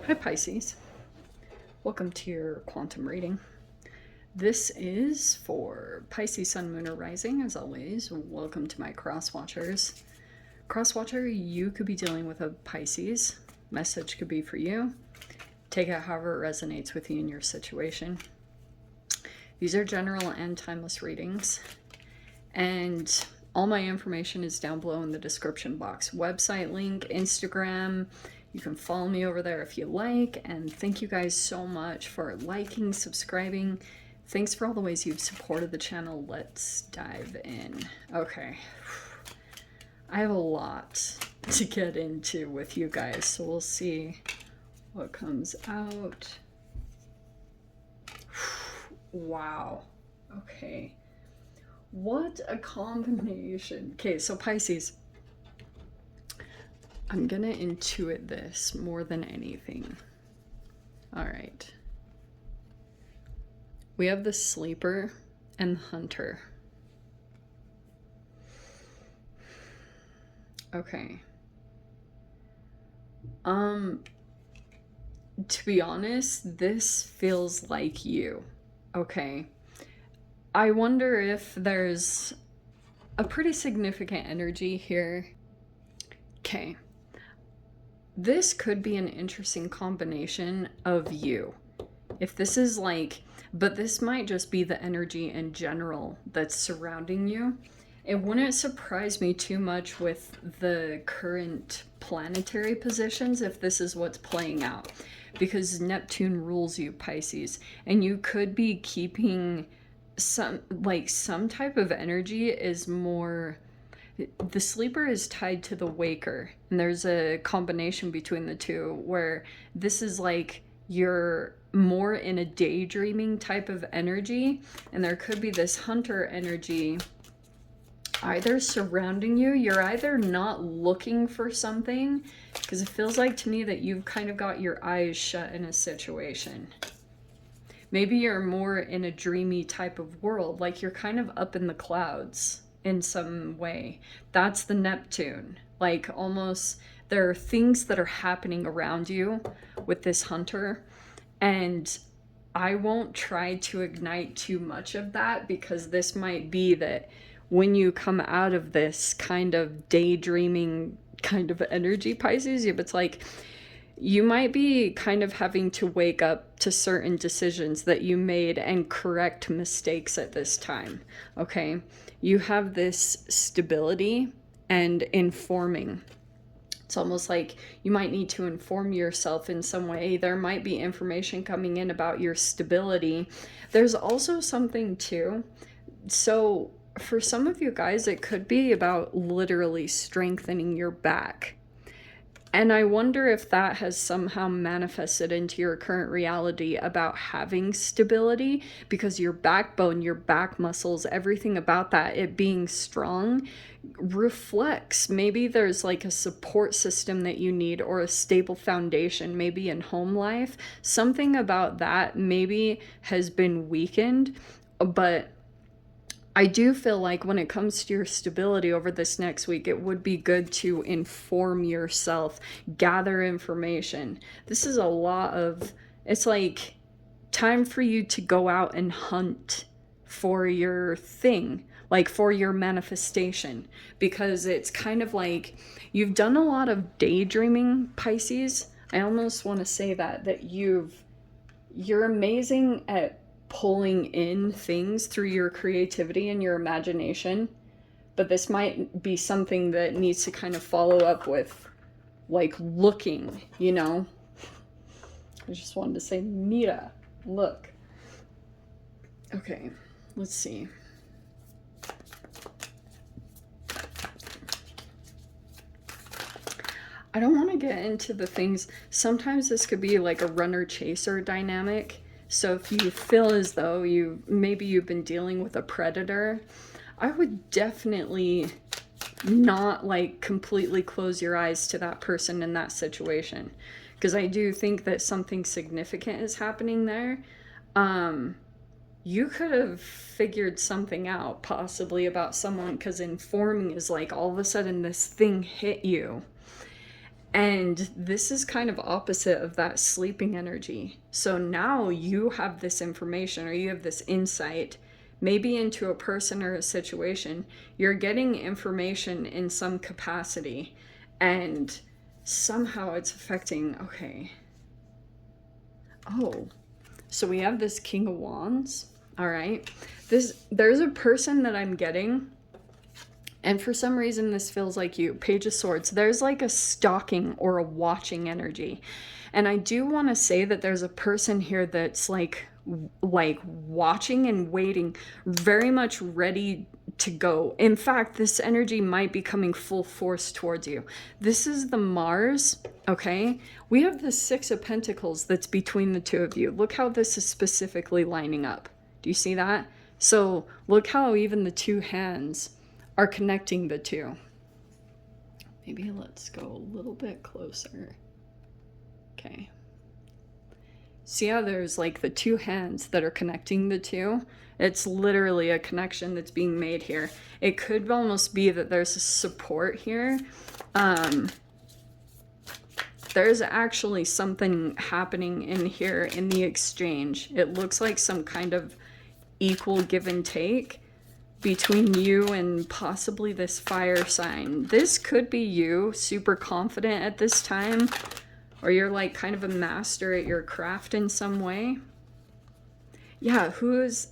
Hi Pisces, welcome to your quantum reading. This is for Pisces Sun, Moon, or Rising. As always, welcome to my cross watchers. Cross watcher, you could be dealing with a Pisces. Message could be for you. Take it however it resonates with you in your situation. These are general and timeless readings, and all my information is down below in the description box. Website link, Instagram. You can follow me over there if you like. And thank you guys so much for liking, subscribing. Thanks for all the ways you've supported the channel. Let's dive in. Okay. I have a lot to get into with you guys, so we'll see what comes out. Wow. Okay. What a combination. Okay, so Pisces. I'm gonna intuit this more than anything. All right. We have the sleeper and the hunter. Okay. To be honest, this feels like you. Okay. I wonder if there's a pretty significant energy here. Okay. This could be an interesting combination of you. If this is like, but this might just be the energy in general that's surrounding you. It wouldn't surprise me too much with the current planetary positions if this is what's playing out. Because Neptune rules you, Pisces. And you could be keeping some type of energy is more... The sleeper is tied to the waker, and there's a combination between the two where this is like you're more in a daydreaming type of energy, and there could be this hunter energy either surrounding you. You're either not looking for something, because it feels like to me that you've kind of got your eyes shut in a situation. Maybe you're more in a dreamy type of world, like you're kind of up in the clouds in some way. That's the Neptune. Like almost there are things that are happening around you with this hunter, and I won't try to ignite too much of that, because this might be that when you come out of this kind of daydreaming kind of energy, Pisces, it's like you might be kind of having to wake up to certain decisions that you made and correct mistakes at this time. Okay, you have this stability and informing. It's almost like you might need to inform yourself in some way. There might be information coming in about your stability. There's also something too. So for some of you guys, it could be about literally strengthening your back. And I wonder if that has somehow manifested into your current reality about having stability, because your backbone, your back muscles, everything about that, it being strong, reflects. Maybe there's like a support system that you need, or a stable foundation, maybe in home life. Something about that maybe has been weakened, but I do feel like when it comes to your stability over this next week, it would be good to inform yourself, gather information. This is a lot of, it's like time for you to go out and hunt for your thing, like for your manifestation, because it's kind of like you've done a lot of daydreaming, Pisces. I almost want to say that you're amazing at pulling in things through your creativity and your imagination, but this might be something that needs to kind of follow up with like looking, you know. I just wanted to say, Mira, look. Okay, let's see. I don't want to get into the things. Sometimes this could be like a runner-chaser dynamic. So if you feel as though maybe you've been dealing with a predator, I would definitely not like completely close your eyes to that person in that situation, because I do think that something significant is happening there. You could have figured something out possibly about someone, because informing is like all of a sudden this thing hit you. And this is kind of opposite of that sleeping energy. So now you have this information, or you have this insight, maybe into a person or a situation. You're getting information in some capacity, and somehow it's affecting, okay. Oh, so we have this King of Wands. All right. There's a person that I'm getting, and for some reason this feels like you. Page of Swords. There's like a stalking or a watching energy. And I do want to say that there's a person here that's like watching and waiting, very much ready to go. In fact, this energy might be coming full force towards you. This is the Mars, okay? We have the Six of Pentacles that's between the two of you. Look how this is specifically lining up. Do you see that? So look how even the two hands are connecting the two. Maybe let's go a little bit closer. Okay. See how there's like the two hands that are connecting the two? It's literally a connection that's being made here. It could almost be that there's a support here. There's actually something happening in here in the exchange. It looks like some kind of equal give and take between you and possibly this fire sign. This could be you, super confident at this time, or you're like kind of a master at your craft in some way. Yeah,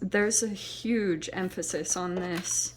there's a huge emphasis on this.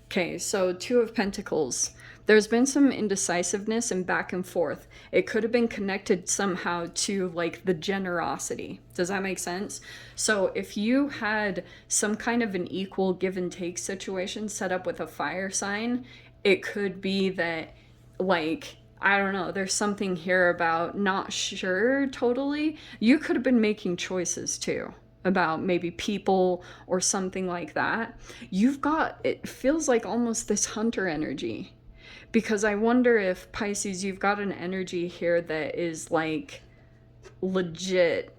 Okay, so Two of Pentacles. There's been some indecisiveness and back and forth. It could have been connected somehow to like the generosity. Does that make sense? So if you had some kind of an equal give and take situation set up with a fire sign, it could be that like, I don't know, there's something here about not sure totally. You could have been making choices too about maybe people or something like that. It feels like almost this hunter energy. Because I wonder if, Pisces, you've got an energy here that is like legit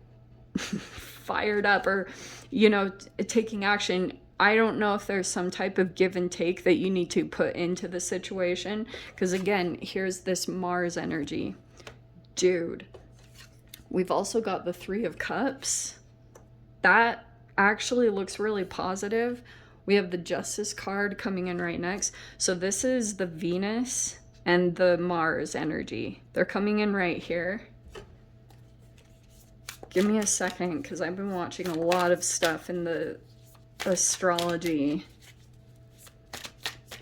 fired up, or, you know, taking action. I don't know if there's some type of give and take that you need to put into the situation. Because again, here's this Mars energy. Dude. We've also got the Three of Cups. That actually looks really positive. We have the Justice card coming in right next. So this is the Venus and the Mars energy. They're coming in right here. Give me a second, because I've been watching a lot of stuff in the astrology.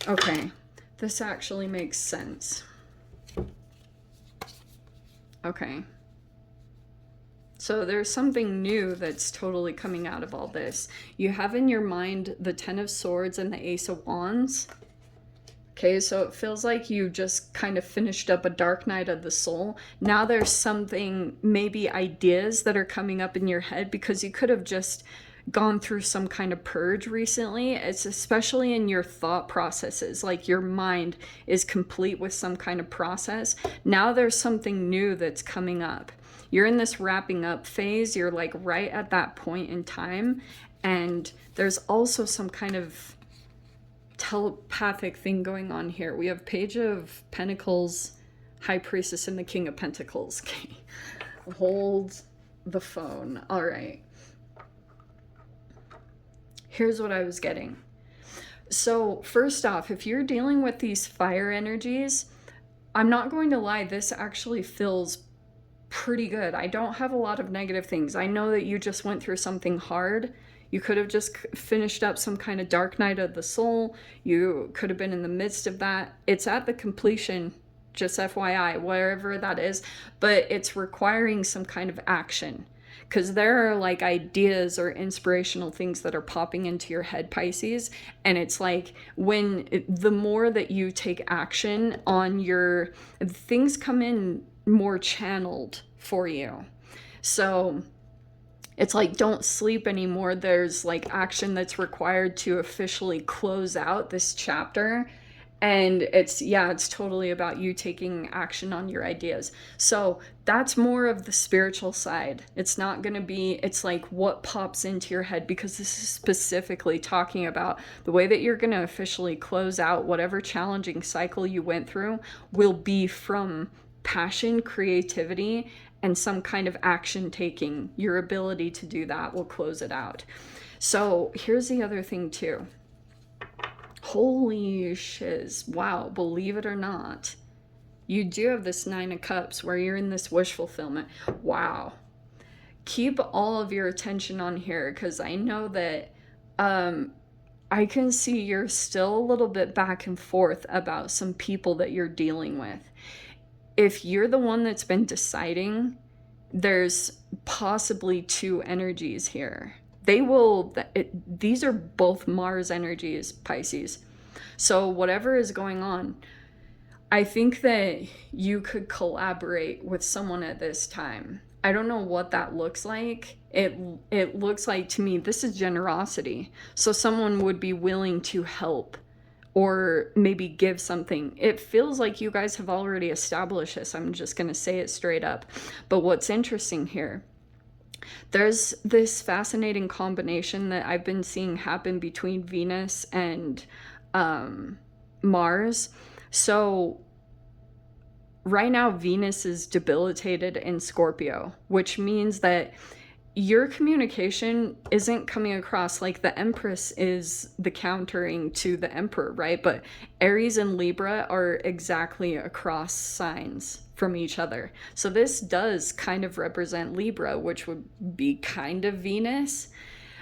Okay, this actually makes sense. Okay. So there's something new that's totally coming out of all this. You have in your mind the Ten of Swords and the Ace of Wands. Okay, so it feels like you just kind of finished up a dark night of the soul. Now there's something, maybe ideas that are coming up in your head, because you could have just gone through some kind of purge recently. It's especially in your thought processes, like your mind is complete with some kind of process. Now there's something new that's coming up. You're in this wrapping up phase. You're like right at that point in time. And there's also some kind of telepathic thing going on here. We have Page of Pentacles, High Priestess, and the King of Pentacles. Okay. Hold the phone. All right. Here's what I was getting. So first off, if you're dealing with these fire energies, I'm not going to lie, this actually feels pretty good. I don't have a lot of negative things. I know that you just went through something hard. You could have just finished up some kind of dark night of the soul. You could have been in the midst of that. It's at the completion, just FYI, wherever that is, but it's requiring some kind of action. Because there are like ideas or inspirational things that are popping into your head, Pisces. And it's like the more that you take action on things come in more channeled for you. So it's like, don't sleep anymore. There's like action that's required to officially close out this chapter. And it's totally about you taking action on your ideas. So that's more of the spiritual side. It's not going to be, it's like what pops into your head, because this is specifically talking about the way that you're going to officially close out whatever challenging cycle you went through will be from passion, creativity, and some kind of action taking. Your ability to do that will close it out. So here's the other thing too. Holy shiz. Wow, believe it or not, you do have this Nine of Cups where you're in this wish fulfillment. Wow. Keep all of your attention on here, because I know that I can see you're still a little bit back and forth about some people that you're dealing with. If you're the one that's been deciding, there's possibly two energies here. These are both Mars energies, Pisces. So whatever is going on, I think that you could collaborate with someone at this time. I don't know what that looks like. It looks like to me this is generosity. So someone would be willing to help or maybe give something. It feels like you guys have already established this. I'm just going to say it straight up. But what's interesting here, there's this fascinating combination that I've been seeing happen between Venus and Mars. So right now Venus is debilitated in Scorpio, which means that your communication isn't coming across. Like the Empress is the countering to the Emperor, right? But Aries and Libra are exactly across signs from each other. So this does kind of represent Libra, which would be kind of Venus,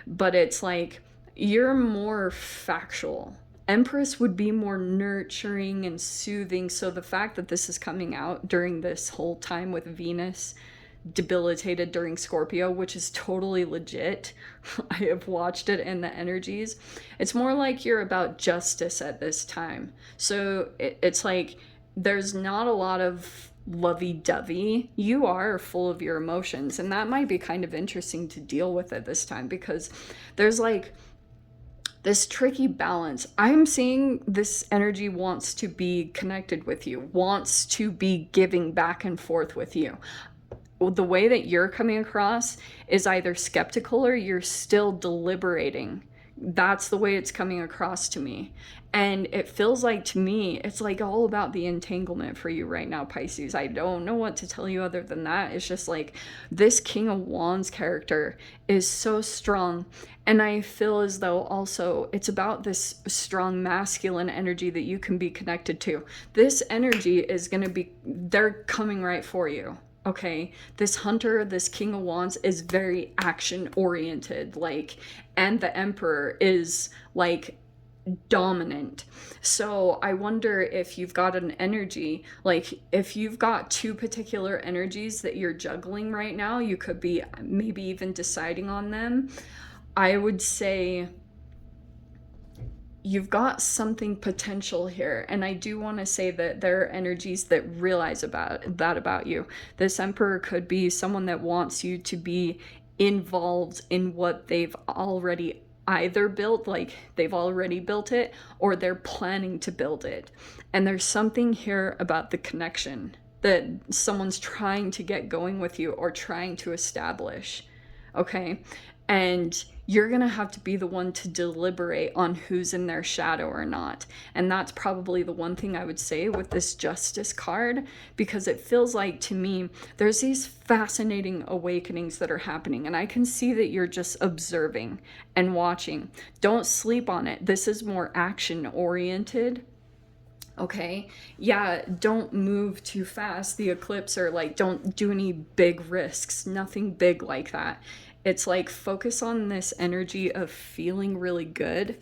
but it's like you're more factual. Empress would be more nurturing and soothing. So the fact that this is coming out during this whole time with Venus debilitated during Scorpio, which is totally legit. I have watched it in the energies. It's more like you're about justice at this time. So it's like there's not a lot of lovey-dovey. You are full of your emotions, and that might be kind of interesting to deal with at this time, because there's like this tricky balance. I'm seeing this energy wants to be connected with you, wants to be giving back and forth with you. The way that you're coming across is either skeptical or you're still deliberating. That's the way it's coming across to me. And it feels like, to me, it's like all about the entanglement for you right now, Pisces. I don't know what to tell you other than that. It's just like this King of Wands character is so strong. And I feel as though also it's about this strong masculine energy that you can be connected to. This energy is going to be, they're coming right for you. Okay, this Hunter, this King of Wands is very action oriented, like, and the Emperor is like dominant. So I wonder if you've got an energy, like if you've got two particular energies that you're juggling right now, you could be maybe even deciding on them. I would say you've got something potential here. And I do want to say that there are energies that realize about you. This Emperor could be someone that wants you to be involved in what they've already either built, like they've already built it, or they're planning to build it. And there's something here about the connection that someone's trying to get going with you or trying to establish. Okay? And you're going to have to be the one to deliberate on who's in their shadow or not. And that's probably the one thing I would say with this Justice card, because it feels like, to me, there's these fascinating awakenings that are happening. And I can see that you're just observing and watching. Don't sleep on it. This is more action oriented. Okay, yeah, don't move too fast. The eclipse, or like, don't do any big risks, nothing big like that. It's like focus on this energy of feeling really good.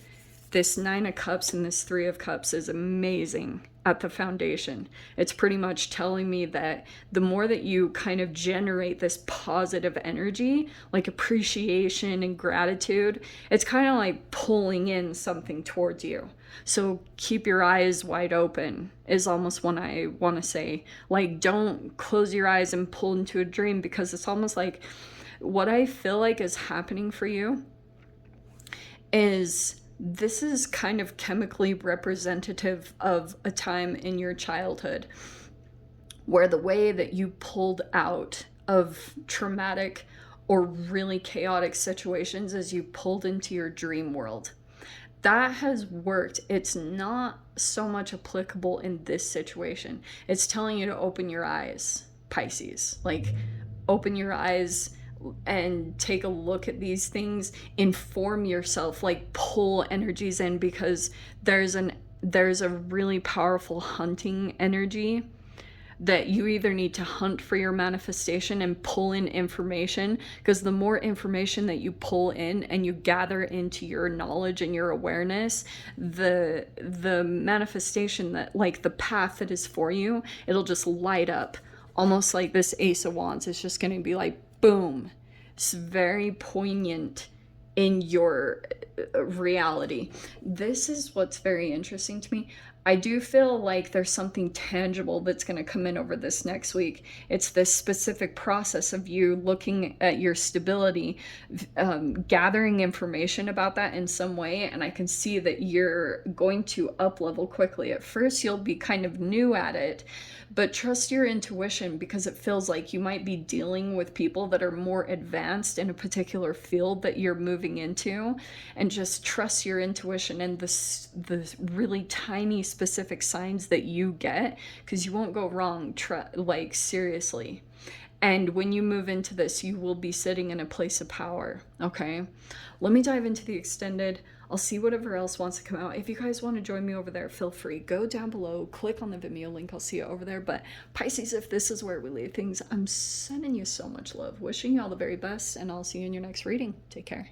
This Nine of Cups and this Three of Cups is amazing at the foundation. It's pretty much telling me that the more that you kind of generate this positive energy, like appreciation and gratitude, it's kind of like pulling in something towards you. So keep your eyes wide open is almost what I want to say. Like, don't close your eyes and pull into a dream, because it's almost like what I feel like is happening for you is this is kind of chemically representative of a time in your childhood where the way that you pulled out of traumatic or really chaotic situations is you pulled into your dream world. That has worked. It's not so much applicable in this situation. It's telling you to open your eyes, Pisces. Like, open your eyes and take a look at these things, inform yourself, like pull energies in, because there's a really powerful hunting energy that you either need to hunt for your manifestation and pull in information, because the more information that you pull in and you gather into your knowledge and your awareness, the manifestation, that like the path that is for you, it'll just light up, almost like this Ace of Wands. It's just going to be like boom. It's very poignant in your reality. This is what's very interesting to me. I do feel like there's something tangible that's going to come in over this next week. It's this specific process of you looking at your stability, gathering information about that in some way, and I can see that you're going to up level quickly. At first, you'll be kind of new at it, but trust your intuition, because it feels like you might be dealing with people that are more advanced in a particular field that you're moving into, and just trust your intuition and the really tiny specific signs that you get, because you won't go wrong, like seriously. And when you move into this, you will be sitting in a place of power, okay? Let me dive into the extended. I'll see whatever else wants to come out. If you guys want to join me over there, feel free. Go down below, click on the Vimeo link. I'll see you over there. But Pisces, if this is where we leave things, I'm sending you so much love. Wishing you all the very best, and I'll see you in your next reading. Take care.